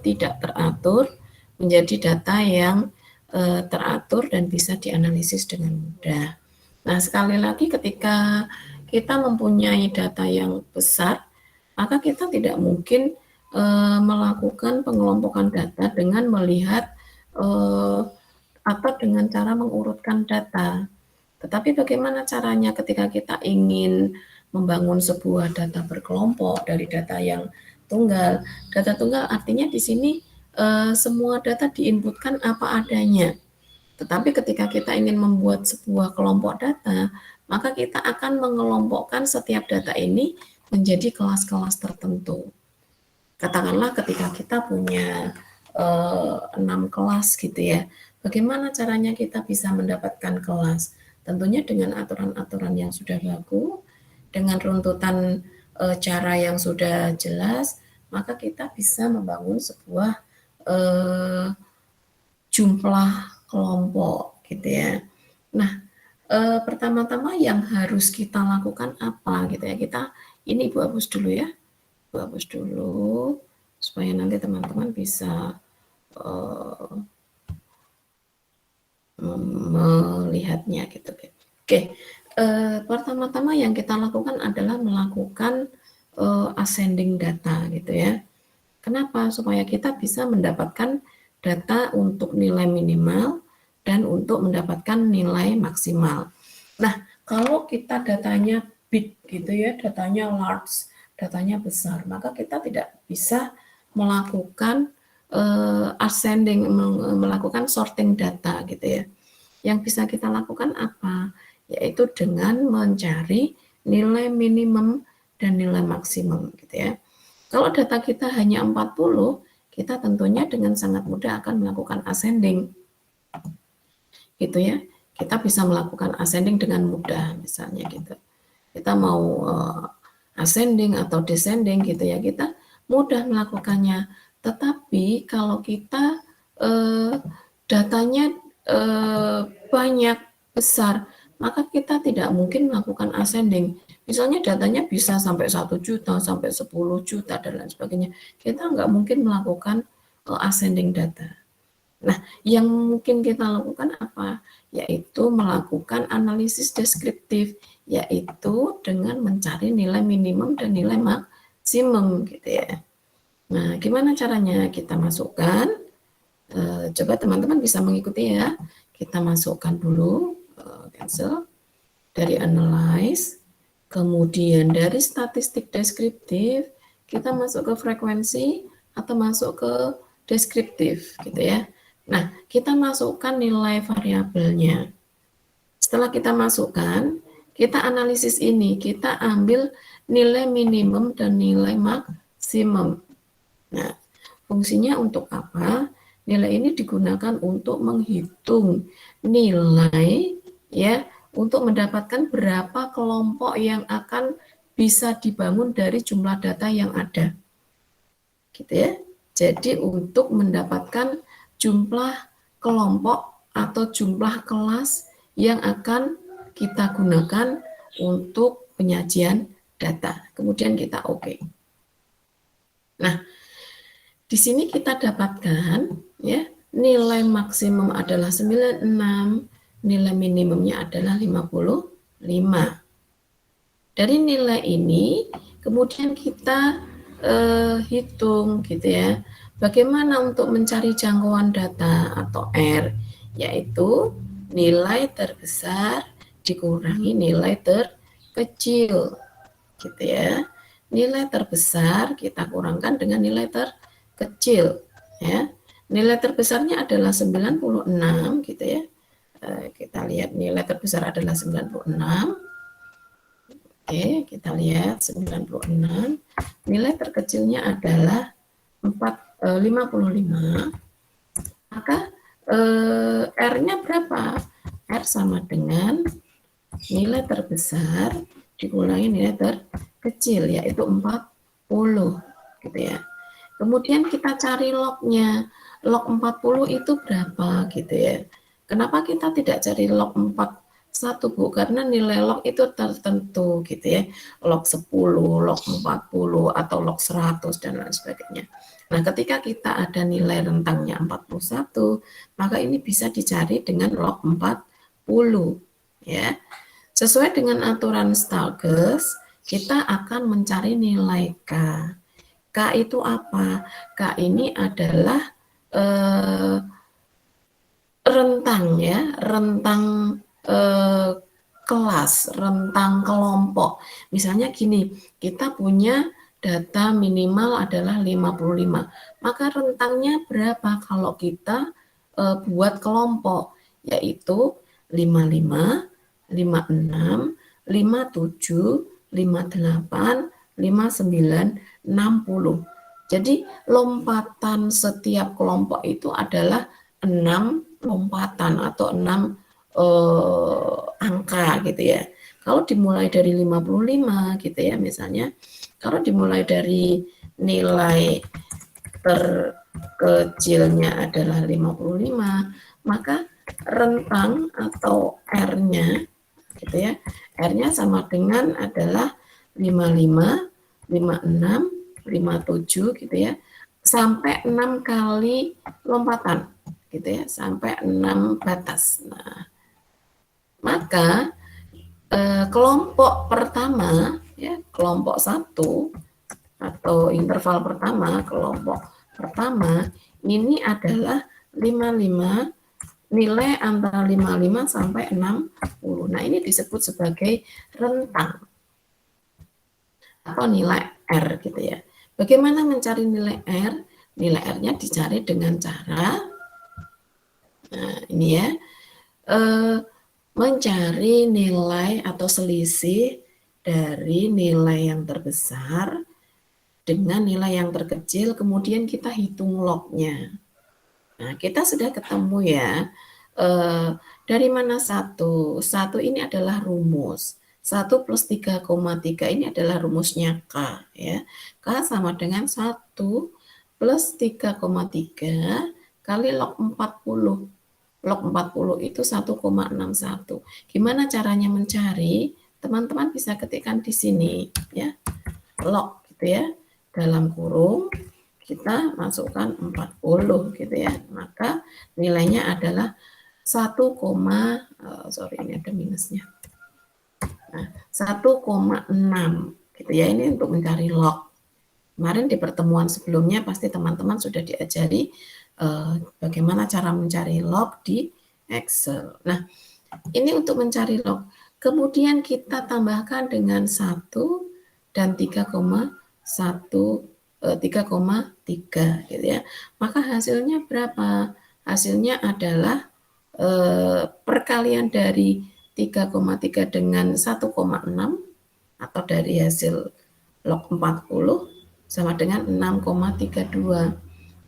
tidak teratur menjadi data yang teratur dan bisa dianalisis dengan mudah. Nah, sekali lagi ketika kita mempunyai data yang besar, maka kita tidak mungkin melakukan pengelompokan data dengan melihat atau dengan cara mengurutkan data. Tetapi bagaimana caranya ketika kita ingin membangun sebuah data berkelompok dari data yang tunggal? Data tunggal artinya di sini semua data diinputkan apa adanya. Tetapi ketika kita ingin membuat sebuah kelompok data, maka kita akan mengelompokkan setiap data ini menjadi kelas-kelas tertentu. Katakanlah ketika kita punya 6 kelas gitu ya, bagaimana caranya kita bisa mendapatkan kelas? Tentunya dengan aturan-aturan yang sudah baku, dengan runtutan cara yang sudah jelas, maka kita bisa membangun sebuah jumlah kelompok gitu ya. Nah, pertama-tama yang harus kita lakukan apa gitu ya, ini Ibu hapus dulu ya, Ibu hapus dulu supaya nanti teman-teman bisa melihatnya gitu. Oke, pertama-tama yang kita lakukan adalah melakukan ascending data gitu ya. Kenapa? Supaya kita bisa mendapatkan data untuk nilai minimal dan untuk mendapatkan nilai maksimal. Nah, kalau kita datanya big gitu ya, datanya large, datanya besar, maka kita tidak bisa melakukan ascending, melakukan sorting data gitu ya. Yang bisa kita lakukan apa? Yaitu dengan mencari nilai minimum dan nilai maksimum gitu ya. Kalau data kita hanya 40, kita tentunya dengan sangat mudah akan melakukan ascending. Gitu ya. Kita bisa melakukan ascending dengan mudah misalnya gitu. Kita mau ascending atau descending gitu ya, kita mudah melakukannya. Tetapi kalau kita datanya banyak, besar, maka kita tidak mungkin melakukan ascending. Misalnya datanya bisa sampai 1 juta, sampai 10 juta, dan lain sebagainya. Kita nggak mungkin melakukan ascending data. Nah, yang mungkin kita lakukan apa? Yaitu melakukan analisis deskriptif, yaitu dengan mencari nilai minimum dan nilai maksimum gitu ya. Nah, gimana caranya? Kita masukkan, coba teman-teman bisa mengikuti ya. Kita masukkan dulu, cancel, dari analyze, kemudian dari statistik deskriptif, kita masuk ke frekuensi atau masuk ke deskriptif gitu ya. Nah, kita masukkan nilai variabelnya. Setelah kita masukkan, kita analisis ini, kita ambil nilai minimum dan nilai maksimum. Nah, fungsinya untuk apa? Nilai ini digunakan untuk menghitung nilai ya, untuk mendapatkan berapa kelompok yang akan bisa dibangun dari jumlah data yang ada. Gitu ya. Jadi untuk mendapatkan jumlah kelompok atau jumlah kelas yang akan kita gunakan untuk penyajian data. Kemudian kita oke. Nah, di sini kita dapatkan ya, nilai maksimum adalah 96, nilai minimumnya adalah 55. Dari nilai ini kemudian kita hitung gitu ya. Bagaimana untuk mencari jangkauan data atau R, yaitu nilai terbesar dikurangi nilai terkecil gitu ya. Nilai terbesar kita kurangkan dengan nilai terkecil ya. Nilai terbesarnya adalah 96 gitu ya. Kita lihat nilai terbesar adalah 96. Oke, kita lihat 96. Nilai terkecilnya adalah 55. Maka R-nya berapa? R sama dengan nilai terbesar dikurangi nilai terkecil, yaitu 40 gitu ya. Kemudian kita cari log-nya. Log 40 itu berapa gitu ya. Kenapa kita tidak cari log satu Bu, karena nilai log itu tertentu gitu ya. Log 10, log 40 atau log 100 dan lain sebagainya. Nah, ketika kita ada nilai rentangnya 41, maka ini bisa dicari dengan log 40 ya. Sesuai dengan aturan Stalkers, kita akan mencari nilai K. K itu apa? K ini adalah rentang ya, rentang eh, kelas, rentang kelompok. Misalnya gini, kita punya data minimal adalah 55. Maka rentangnya berapa kalau kita buat kelompok? Yaitu 55, 56, 57, 58, 59, 60. Jadi lompatan setiap kelompok itu adalah 6 lompatan atau 6 angka gitu ya. Kalau dimulai dari 55 gitu ya misalnya, kalau dimulai dari nilai terkecilnya adalah 55, maka rentang atau R-nya gitu ya. R-nya sama dengan adalah 55, 56, 57 gitu ya. Sampai 6 kali lompatan gitu ya, sampai 6 batas. Nah, maka kelompok pertama ya, kelompok 1 atau interval pertama, kelompok pertama ini adalah 55, nilai antara 55 sampai 60. Nah, ini disebut sebagai rentang atau nilai R gitu ya. Bagaimana mencari nilai R? Nilai R-nya dicari dengan cara ini ya, mencari nilai atau selisih dari nilai yang terbesar dengan nilai yang terkecil, kemudian kita hitung lognya. Nah, kita sudah ketemu ya, dari mana satu? Satu ini adalah rumus. 1 plus 3,3 ini adalah rumusnya K. Ya. K sama dengan 1 plus 3,3 kali log 40. Log 40 itu 1,61. Gimana caranya mencari? Teman-teman bisa ketikkan di sini ya. Log gitu ya. Dalam kurung kita masukkan 40 gitu ya. Maka nilainya adalah 1, sorry ini ada minusnya. Nah, 1,6 gitu ya. Ini untuk mencari log. Kemarin di pertemuan sebelumnya pasti teman-teman sudah diajari bagaimana cara mencari log di Excel. Nah, ini untuk mencari log. Kemudian kita tambahkan dengan 1 dan 3,3 gitu ya. Maka hasilnya berapa? Hasilnya adalah perkalian dari 3,3 dengan 1,6 atau dari hasil log 40 sama dengan 6,32.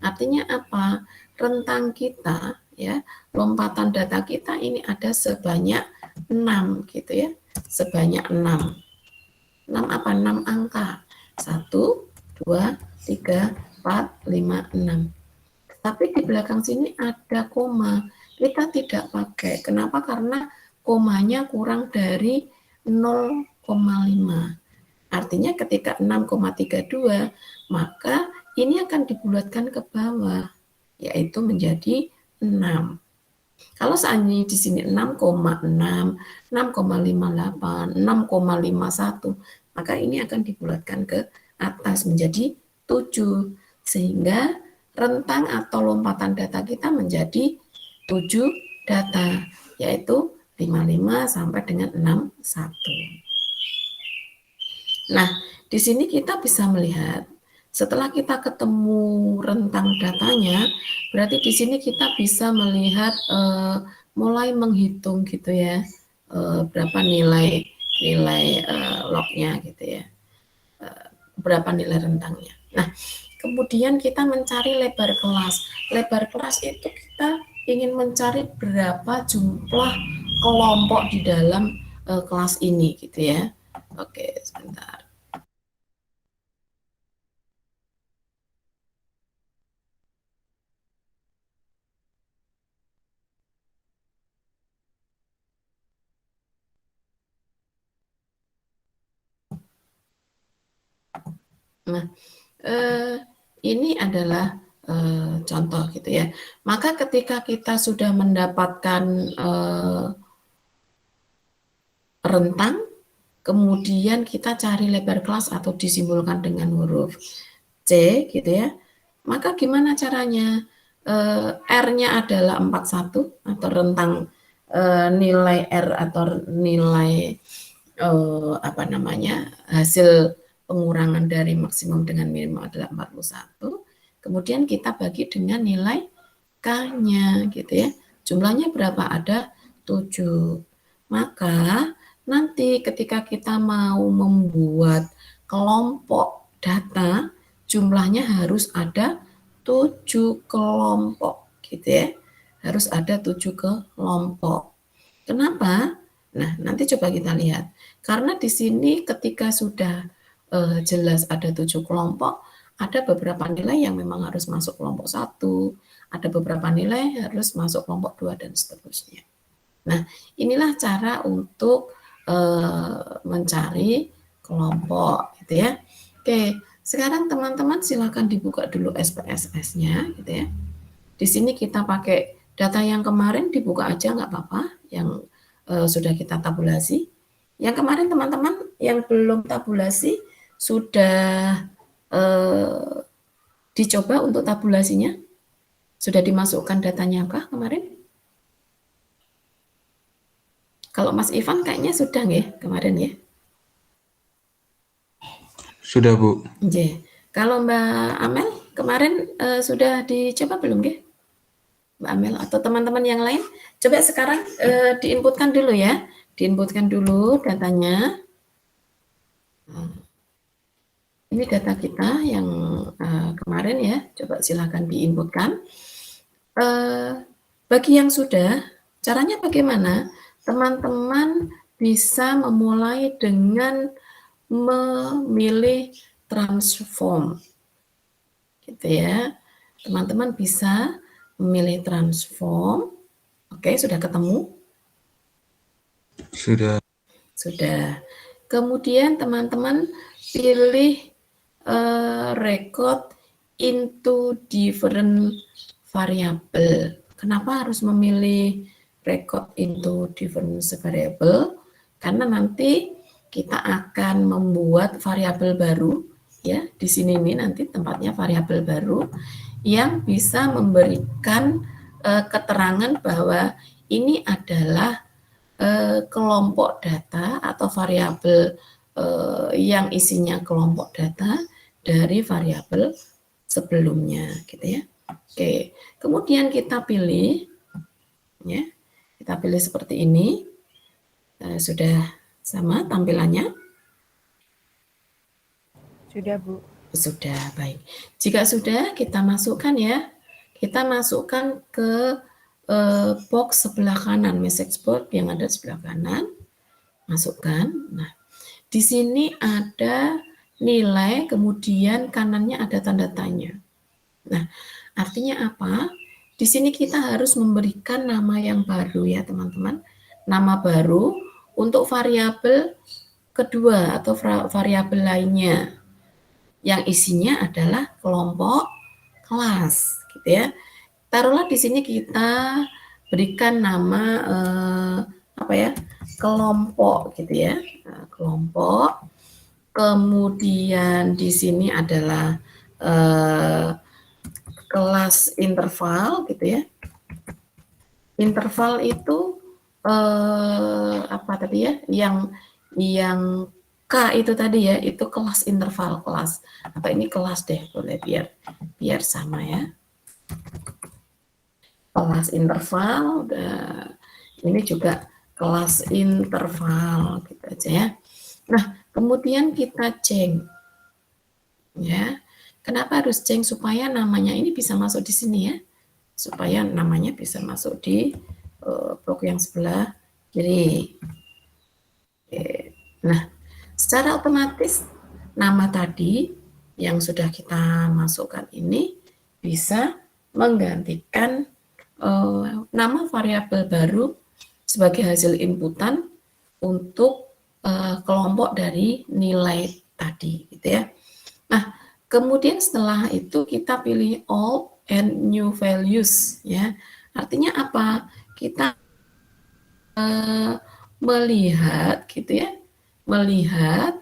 Artinya apa? Rentang kita ya, lompatan data kita ini ada sebanyak 6 gitu ya. Sebanyak 6. 6 apa? 6 angka. 1, 2, 3, 4, 5, 6. Tapi di belakang sini ada koma. Kita tidak pakai. Kenapa? Karena komanya kurang dari 0,5. Artinya ketika 6,32, maka ini akan dibulatkan ke bawah, yaitu menjadi 6. Kalau seandainya di sini 6,6, 6,58, 6,51, maka ini akan dibulatkan ke atas menjadi 7. Sehingga rentang atau lompatan data kita menjadi 7 data, yaitu 55 sampai dengan 61. Nah, di sini kita bisa melihat setelah kita ketemu rentang datanya, berarti di sini kita bisa melihat mulai menghitung gitu ya, berapa nilai lognya gitu ya, berapa nilai rentangnya. Nah, kemudian kita mencari lebar kelas. Lebar kelas itu kita ingin mencari berapa jumlah kelompok di dalam kelas ini gitu ya. Oke, sebentar. Nah, ini adalah contoh gitu ya. Maka ketika kita sudah mendapatkan rentang, kemudian kita cari lebar kelas atau disimbolkan dengan huruf C gitu ya. Maka gimana caranya? R-nya adalah 41 atau rentang nilai R atau nilai apa namanya, hasil pengurangan dari maksimum dengan minimum adalah 41. Kemudian kita bagi dengan nilai K-nya gitu ya. Jumlahnya berapa? Ada 7. Maka nanti ketika kita mau membuat kelompok data, jumlahnya harus ada 7 kelompok gitu ya. Harus ada 7 kelompok. Kenapa? Nah, nanti coba kita lihat. Karena di sini ketika sudah jelas ada 7 kelompok, ada beberapa nilai yang memang harus masuk kelompok 1, ada beberapa nilai harus masuk kelompok 2 dan seterusnya. Nah, inilah cara untuk mencari kelompok gitu ya. Oke, sekarang teman-teman silakan dibuka dulu SPSS-nya gitu ya. Di sini kita pakai data yang kemarin, dibuka aja nggak apa-apa, yang sudah kita tabulasi. Yang kemarin teman-teman yang belum tabulasi sudah dicoba untuk tabulasinya? Sudah dimasukkan datanya kah kemarin? Kalau Mas Ivan kayaknya sudah nggih kemarin ya? Sudah, Bu. Nggih. Kalau Mbak Amel kemarin sudah dicoba belum nggih? Mbak Amel atau teman-teman yang lain? Coba sekarang diinputkan dulu ya. Diinputkan dulu datanya. Ini data kita yang kemarin ya. Coba silakan diinputkan. Bagi yang sudah, caranya bagaimana? Teman-teman bisa memulai dengan memilih transform. Gitu ya. Teman-teman bisa memilih transform. Oke, sudah ketemu? Sudah. Sudah. Kemudian teman-teman pilih record into different variable. Kenapa harus memilih record into different variable? Karena nanti kita akan membuat variabel baru ya. Di sini ini nanti tempatnya variabel baru yang bisa memberikan keterangan bahwa ini adalah kelompok data atau variabel yang isinya kelompok data dari variabel sebelumnya gitu ya. Oke, kemudian kita pilih ya. Kita pilih seperti ini. Sudah sama tampilannya? Sudah, Bu. Sudah, baik. Jika sudah, kita masukkan ya. Kita masukkan ke box sebelah kanan, message board yang ada sebelah kanan. Masukkan. Nah, di sini ada nilai, kemudian kanannya ada tanda tanya. Nah, artinya apa? Di sini kita harus memberikan nama yang baru ya, teman-teman. Nama baru untuk variabel kedua atau variabel lainnya yang isinya adalah kelompok kelas, gitu ya. Taruhlah di sini kita berikan nama apa ya, kelompok, gitu ya. Nah, kelompok. Kemudian di sini adalah kelas interval, gitu ya. Interval itu apa tadi ya? Yang K itu tadi ya, itu kelas interval kelas. Atau ini kelas deh, boleh biar sama ya. Kelas interval, ini juga kelas interval gitu aja ya. Nah, kemudian kita ceng ya. Kenapa harus ceng? Supaya namanya ini bisa masuk di sini ya. Supaya namanya bisa masuk di blok yang sebelah kiri. Nah, secara otomatis nama tadi yang sudah kita masukkan ini bisa menggantikan nama variabel baru sebagai hasil inputan untuk kelompok dari nilai tadi, gitu ya. Nah, kemudian setelah itu kita pilih old and new values ya. Artinya apa? Kita melihat gitu ya, melihat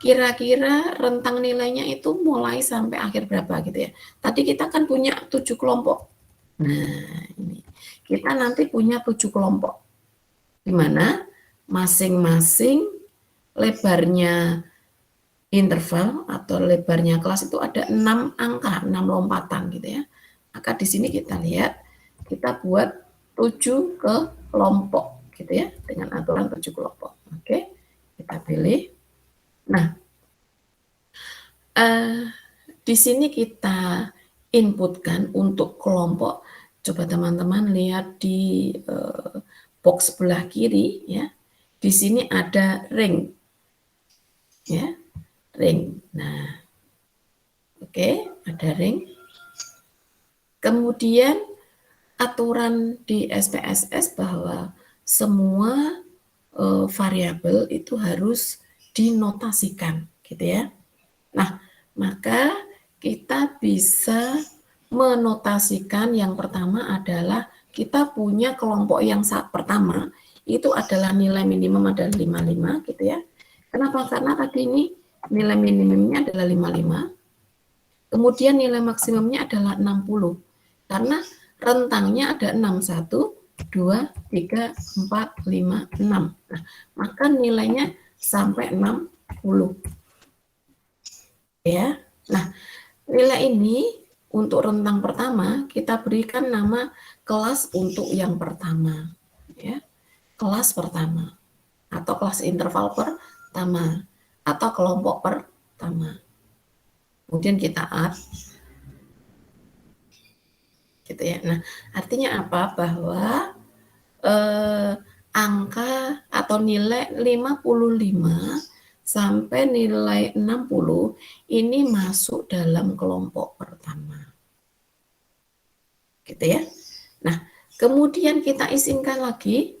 kira-kira rentang nilainya itu mulai sampai akhir berapa gitu ya. Tadi kita kan punya 7 kelompok. Nah, ini kita nanti punya 7 kelompok, di mana masing-masing lebarnya interval atau lebarnya kelas itu ada 6 angka, 6 lompatan gitu ya. Maka di sini kita lihat, kita buat 7 kelompok gitu ya, dengan aturan 7 kelompok. Oke, kita pilih. Nah, di sini kita inputkan untuk kelompok. Coba teman-teman lihat di box sebelah kiri ya. Di sini ada ring. Ya, ring. Nah, oke, ada ring. Kemudian aturan di SPSS bahwa semua variabel itu harus dinotasikan, gitu ya. Nah, maka kita bisa menotasikan yang pertama adalah kita punya kelompok yang saat pertama itu adalah nilai minimum adalah 55 gitu ya. Kenapa? Karena tadi ini nilai minimumnya adalah 55. Kemudian nilai maksimumnya adalah 60. Karena rentangnya ada 61, 2, 3, 4, 5, 6. Nah, maka nilainya sampai 60. Ya. Nah, nilai ini untuk rentang pertama kita berikan nama kelas untuk yang pertama, ya. Kelas pertama atau kelas interval pertama atau kelompok pertama. Kemudian kita add gitu ya. Nah, artinya apa? Bahwa angka atau nilai 55 sampai nilai 60 ini masuk dalam kelompok pertama. Gitu ya. Nah, kemudian kita izinkan lagi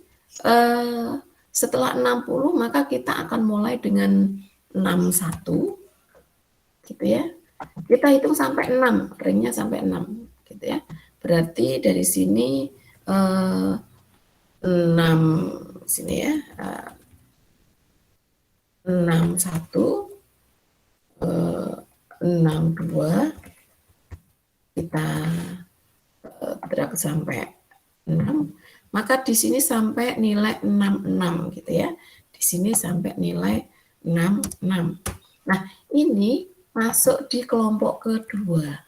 setelah 60 maka kita akan mulai dengan 61 gitu ya. Kita hitung sampai 6, ringnya sampai 6 gitu ya. Berarti dari sini 6 sini ya. 61 62 kita drag sampai 6, maka di sini sampai nilai 66 gitu ya. Di sini sampai nilai 66. Nah, ini masuk di kelompok kedua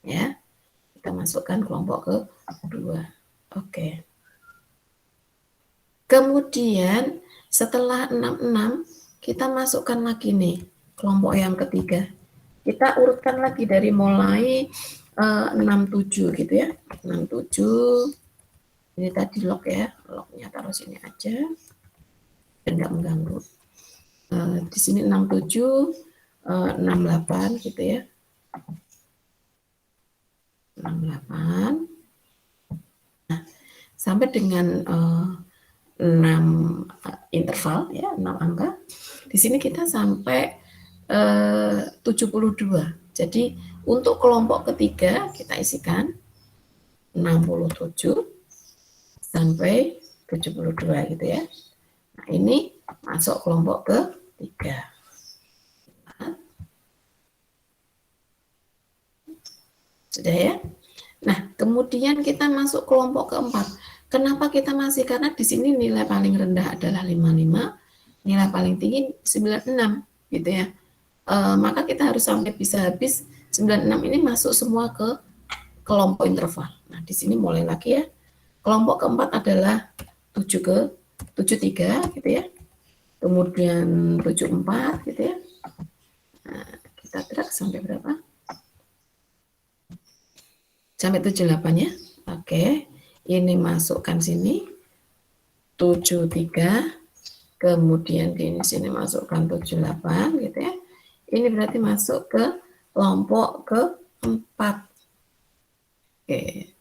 ya. Kita masukkan kelompok kedua. Oke. Kemudian setelah 66 kita masukkan lagi nih kelompok yang ketiga. Kita urutkan lagi dari mulai 67 gitu ya. 67 ini tadi log ya, lognya taruh sini aja dan nggak mengganggu. Di sini 67, 68 gitu ya. 68. Nah, sampai dengan 6 interval ya, 6 angka. Di sini kita sampai 72. Jadi untuk kelompok ketiga kita isikan 67 sampai 72 gitu ya. Nah, ini masuk kelompok ketiga. Sudah ya? Nah, kemudian kita masuk kelompok keempat. Kenapa kita masih? Karena di sini nilai paling rendah adalah 55, nilai paling tinggi 96 gitu ya. Maka kita harus sampai bisa habis 96 ini masuk semua ke kelompok interval. Nah, di sini mulai lagi ya. Kelompok keempat adalah 73 gitu ya. Kemudian 74 gitu ya. Nah, kita drag sampai berapa? Sampai 78 ya. Oke. Ini masukkan sini 73. Kemudian di sini masukkan 78 gitu ya. Ini berarti masuk ke kelompok keempat. Oke.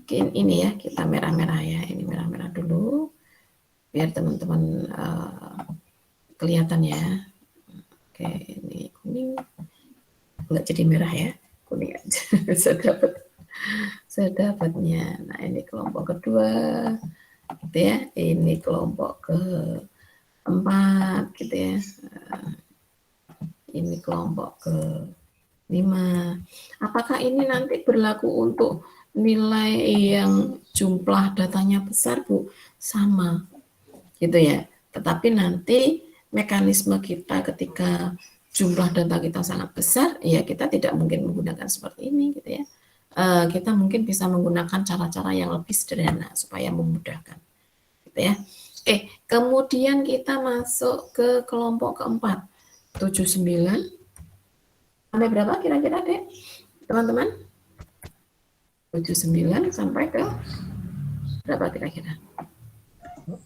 Ini ya, kita merah-merah ya. Ini merah-merah dulu biar teman-teman kelihatan ya. Oke, ini kuning. Enggak jadi merah ya, kuning aja. Saya dapatnya. Nah, ini kelompok kedua, gitu ya. Ini kelompok keempat, gitu ya. Ini kelompok ke-5. Apakah ini nanti berlaku untuk nilai yang jumlah datanya besar, Bu? Sama, gitu ya. Tetapi nanti mekanisme kita ketika jumlah data kita sangat besar, ya kita tidak mungkin menggunakan seperti ini, gitu ya. Kita mungkin bisa menggunakan cara-cara yang lebih sederhana supaya memudahkan, gitu ya. Oke, kemudian kita masuk ke kelompok keempat, 79 sampai berapa kira-kira, Dek? Teman-teman? 79 sampai ke berapa kira-kira?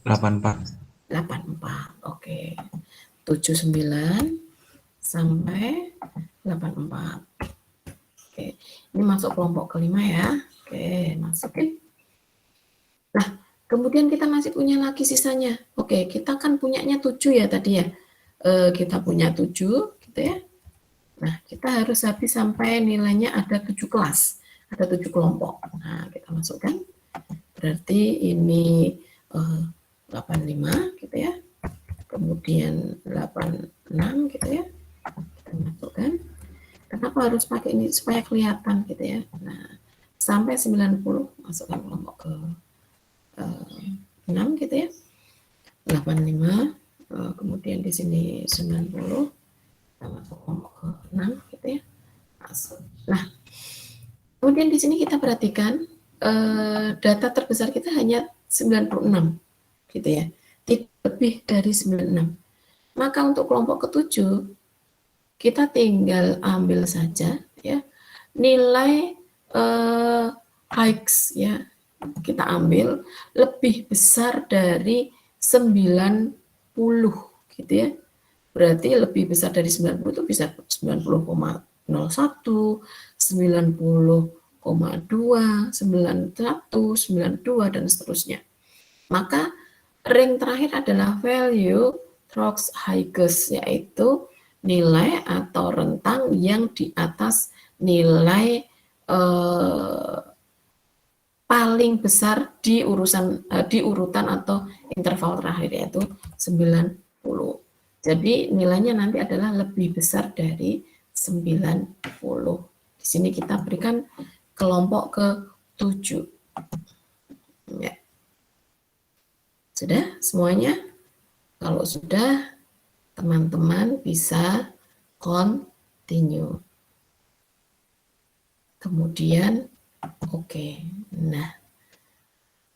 84. 84. Oke. 79 sampai 84. Oke. Ini masuk kelompok kelima ya. Oke, masukin. Nah, kemudian kita masih punya lagi sisanya. Oke, kita kan punyanya 7 ya tadi ya. Kita punya 7 gitu ya. Nah, kita harus habis sampai nilainya ada 7 kelas, ada 7 kelompok. Nah, kita masukkan. Berarti ini 85 gitu ya. Kemudian 86 gitu ya. Kita masukkan. Kenapa harus pakai ini? Supaya kelihatan gitu ya. Nah, sampai 90 masukkan kelompok ke 6 gitu ya. 85 kemudian di sini 90 masuk kelompok ke 6 gitu ya. Masuk. Nah, kemudian di sini kita perhatikan data terbesar kita hanya 96 gitu ya. Tidak lebih dari 96. Maka untuk kelompok ke-7 kita tinggal ambil saja ya nilai Higgs ya. Kita ambil lebih besar dari 90 gitu ya. Berarti lebih besar dari 90 itu bisa 90,01, 90,2, 91, 92 dan seterusnya. Maka ring terakhir adalah value Trox-Higgs, yaitu nilai atau rentang yang di atas nilai paling besar di urutan atau interval terakhir, yaitu 90. Jadi nilainya nanti adalah lebih besar dari 90. Di sini kita berikan kelompok ke-7. Ya. Sudah semuanya? Kalau sudah, teman-teman bisa continue. Kemudian, oke. Nah,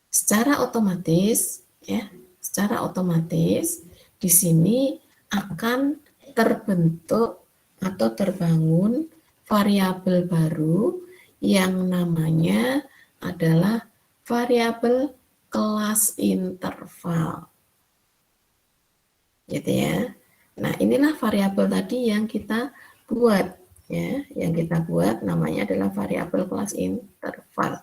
secara otomatis, ya, secara otomatis di sini akan terbentuk atau terbangun variabel baru yang namanya adalah variabel kelas interval. Gitu ya. Nah, inilah variabel tadi yang kita buat ya, yang kita buat namanya adalah variabel kelas interval.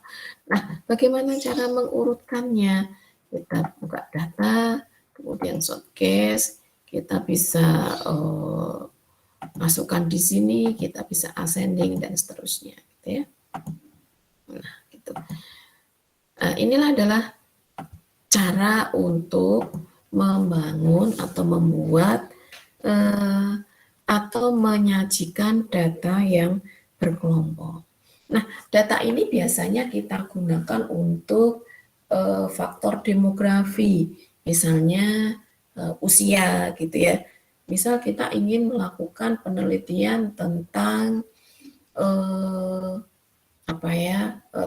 Nah, bagaimana cara mengurutkannya? Kita buka data, kemudian short case, kita bisa masukkan di sini, kita bisa ascending dan seterusnya, gitu ya. Nah, gitu. Nah, inilah adalah cara untuk membangun atau membuat atau menyajikan data yang berkelompok. Nah, data ini biasanya kita gunakan untuk faktor demografi, misalnya usia gitu ya. Misal kita ingin melakukan penelitian tentang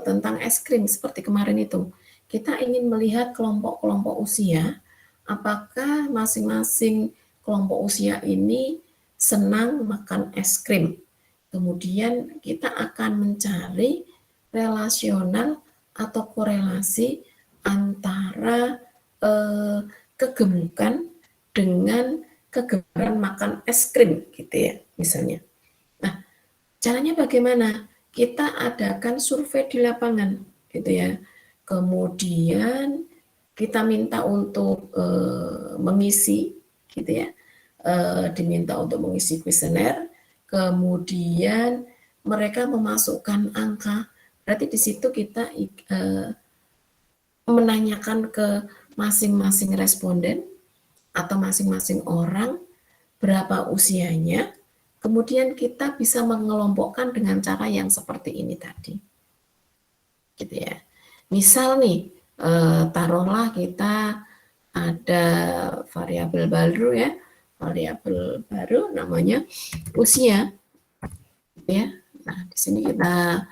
tentang es krim seperti kemarin itu. Kita ingin melihat kelompok-kelompok usia, apakah masing-masing kelompok usia ini senang makan es krim. Kemudian kita akan mencari relasional atau korelasi antara kegemukan dengan kegemaran makan es krim gitu ya misalnya. Nah, caranya bagaimana? Kita adakan survei di lapangan gitu ya. Kemudian kita minta untuk mengisi gitu ya diminta untuk mengisi kuesioner, kemudian mereka memasukkan angka, berarti di situ kita menanyakan ke masing-masing responden atau masing-masing orang berapa usianya, kemudian kita bisa mengelompokkan dengan cara yang seperti ini tadi. Gitu ya. Misal nih, taruhlah kita ada variabel baru ya, variabel baru namanya usia, ya. Nah, di sini kita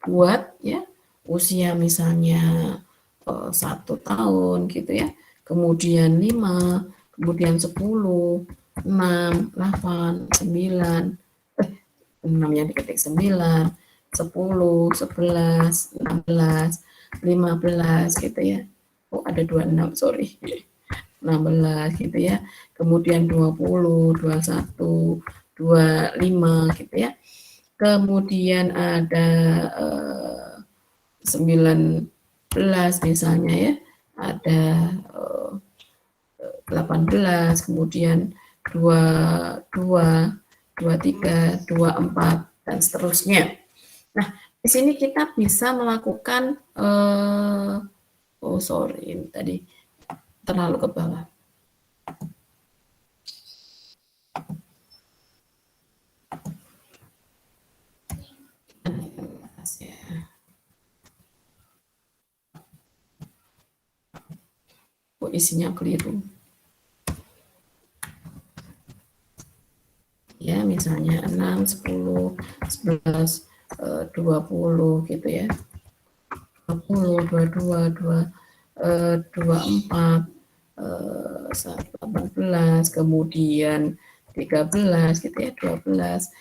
buat ya usia misalnya 1 tahun gitu ya, kemudian 5, kemudian 10, 6, 8, 9, 6-nya diketik 9, 10, 11, 16, 15 gitu ya. Oh, ada 26, sorry. 16 gitu ya. Kemudian 20, 21, 25 gitu ya. Kemudian ada 19 misalnya ya. Ada 18, kemudian 22, 23, 24 dan seterusnya. Nah, di sini kita bisa melakukan oh sorry, ini tadi terlalu ke bawah. Oh, isinya keliru. Ya, misalnya 6, 10, 11, 20 gitu ya. 20, 22, 24, 18, kemudian 13 gitu ya, 12,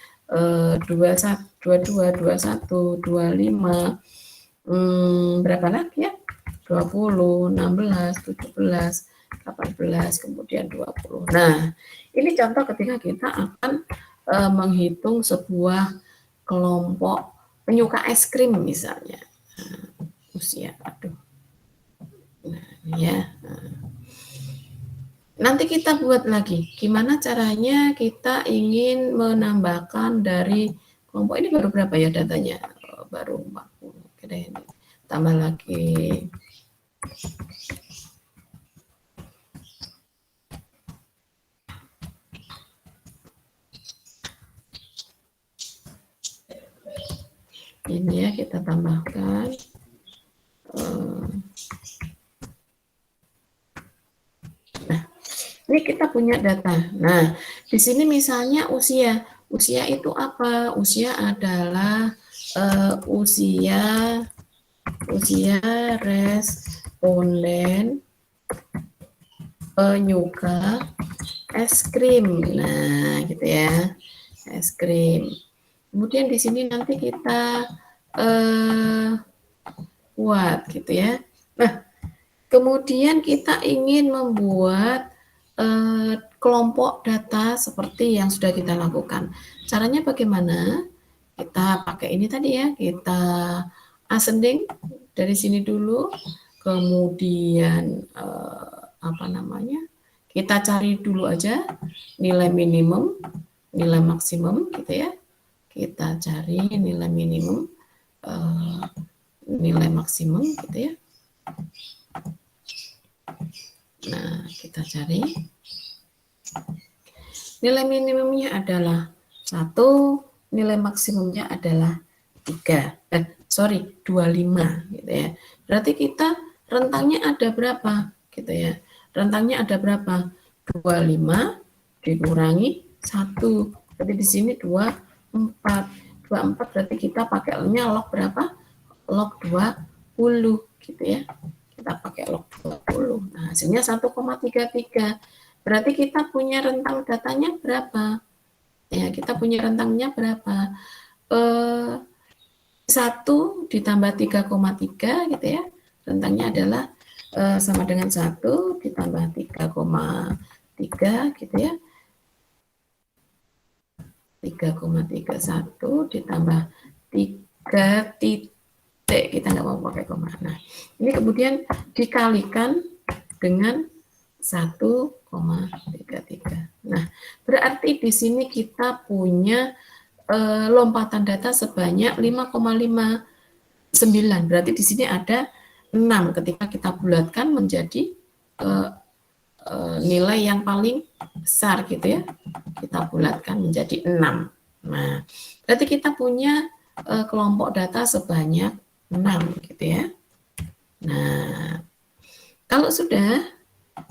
21, 22, 21, 25, berapa lagi ya? 20, 16, 17, 18, kemudian 20. Nah, ini contoh ketika kita akan menghitung sebuah kelompok penyuka es krim misalnya. Usia, aduh. Nah, ya. Nanti kita buat lagi, gimana caranya kita ingin menambahkan dari kelompok ini baru berapa ya datanya? Baru 40. Oke deh, tambah lagi. Ini ya kita tambahkan. Nah, ini kita punya data. Nah, di sini misalnya usia. Usia itu apa? Usia adalah usia responden penyuka es krim. Nah, gitu ya. Es krim. Kemudian di sini nanti kita buat gitu ya. Nah, kemudian kita ingin membuat kelompok data seperti yang sudah kita lakukan. Caranya bagaimana? Kita pakai ini tadi ya, kita ascending dari sini dulu, kemudian apa namanya? Kita cari dulu aja nilai minimum, nilai maksimum gitu ya. Kita cari nilai minimum, nilai maksimum gitu ya. Nah, kita cari. Nilai minimumnya adalah 1, nilai maksimumnya adalah 3. 25 gitu ya. Berarti kita rentangnya ada berapa gitu ya. Rentangnya ada berapa? 25 dikurangi 1. Berarti di sini 24. 24 berarti kita pakainya log berapa? Log 20 gitu ya. Kita pakai log 20. Nah, hasilnya 1,33. Berarti kita punya rentang datanya berapa? Ya, kita punya rentangnya berapa? 1 ditambah 3,3 gitu ya. Rentangnya adalah sama dengan 1 ditambah 3,3 gitu ya. 3,31 ditambah 3 titik, kita nggak mau pakai koma. Nah, ini kemudian dikalikan dengan 1,33. 0,33. Nah, berarti di sini kita punya lompatan data sebanyak 5,59. Berarti di sini ada 6 ketika kita bulatkan menjadi nilai yang paling besar gitu ya. Kita bulatkan menjadi 6. Nah, berarti kita punya kelompok data sebanyak 6 gitu ya. Nah, kalau sudah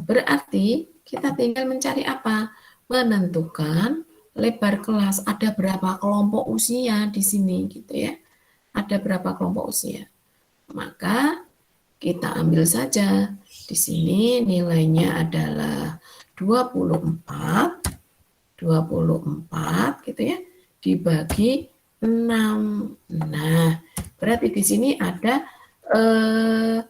berarti kita tinggal mencari apa? Menentukan lebar kelas, ada berapa kelompok usia di sini gitu ya. Ada berapa kelompok usia. Maka kita ambil saja di sini nilainya adalah 24 gitu ya, dibagi 6. Nah, berarti di sini ada 4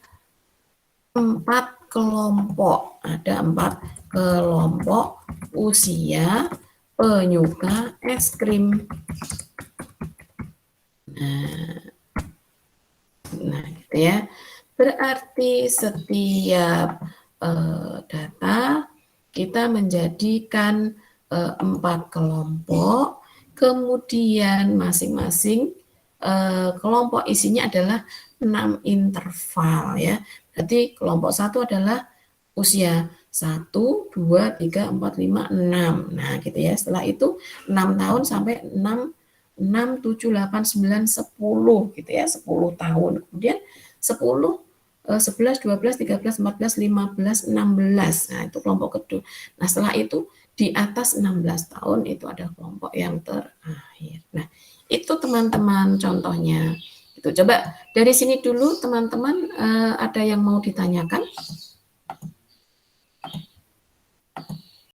kelompok. Ada 4 kelompok usia penyuka es krim. Nah gitu ya. Berarti setiap data kita menjadikan 4 kelompok, kemudian masing-masing kelompok isinya adalah 6 interval ya. Berarti kelompok 1 adalah usia 1, 2, 3, 4, 5, 6. Nah gitu ya. Setelah itu 6 tahun sampai 6, 7, 8, 9, 10 gitu ya. 10 tahun. Kemudian 10, 11, 12, 13, 14, 15, 16. Nah itu kelompok kedua. Nah setelah itu di atas 16 tahun itu ada kelompok yang terakhir. Nah itu teman-teman contohnya. Itu coba dari sini dulu teman-teman ada yang mau ditanyakan?